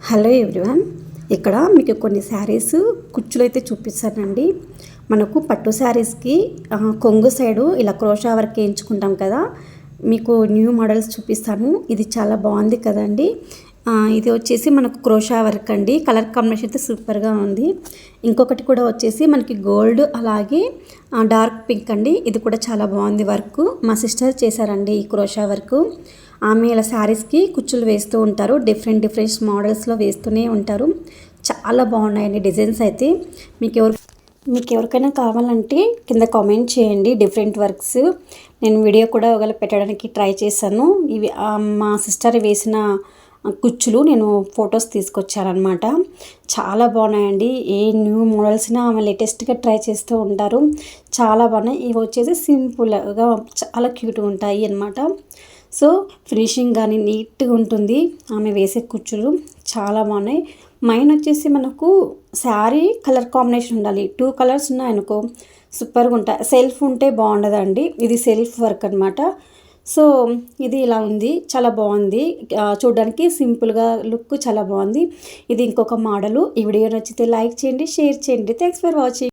Hello everyone, ఇక్కడ మీకు కొన్ని శారీస్ కుచ్చులు అయితే చూపిస్తానండి. మనకు పట్టు శారీస్కి కొంగు సైడు ఇలా క్రోషా వర్క్ వేయించుకుంటాం కదా. మీకు న్యూ మోడల్స్ చూపిస్తాను. ఇది చాలా బాగుంది కదండి. ఇది వచ్చేసి మనకు క్రోషా వర్క్ అండి. కలర్ కాంబినేషన్ అయితే సూపర్గా ఉంది. ఇంకొకటి కూడా వచ్చేసి మనకి గోల్డ్ అలాగే డార్క్ పింక్ అండి. ఇది కూడా చాలా బాగుంది వర్క్. మా సిస్టర్ చేశారండి ఈ క్రోషా వర్క్. ఆమె ఇలా శారీస్కి కుచ్చులు వేస్తూ ఉంటారు. డిఫరెంట్ మోడల్స్లో వేస్తూనే ఉంటారు. చాలా బాగున్నాయండి డిజైన్స్ అయితే. మీకు ఎవరికైనా కావాలంటే కింద కామెంట్ చేయండి. డిఫరెంట్ వర్క్స్ నేను వీడియో కూడా ఒకవేళ పెట్టడానికి ట్రై చేశాను. ఇవి మా సిస్టర్ వేసిన కుచ్చులు నేను ఫొటోస్ తీసుకొచ్చానమాట. చాలా బాగున్నాయండి. ఏ న్యూ మోడల్స్ని ఆమె లేటెస్ట్గా ట్రై చేస్తూ ఉంటారు. చాలా బాగున్నాయి. ఇవి వచ్చేసి సింపుల్గా చాలా క్యూట్గా ఉంటాయి అన్నమాట. సో ఫినిషింగ్ కానీ నీట్గా ఉంటుంది. ఆమె వేసే కుచ్చులు చాలా బాగున్నాయి. మైన్ వచ్చేసి మనకు శారీ కలర్ కాంబినేషన్ ఉండాలి. 2 కలర్స్ ఉన్నాయనుకో సూపర్గా ఉంటాయి. సెల్ఫ్ ఉంటే బాగుండదండి. ఇది సెల్ఫ్ వర్క్ అనమాట. సో ఇది ఇలా ఉంది, చాలా బాగుంది. చూడడానికి సింపుల్గా లుక్ చాలా బాగుంది. ఇది ఇంకొక మోడలు. ఈ వీడియో నచ్చితే లైక్ చేయండి, షేర్ చేయండి. Thanks for watching.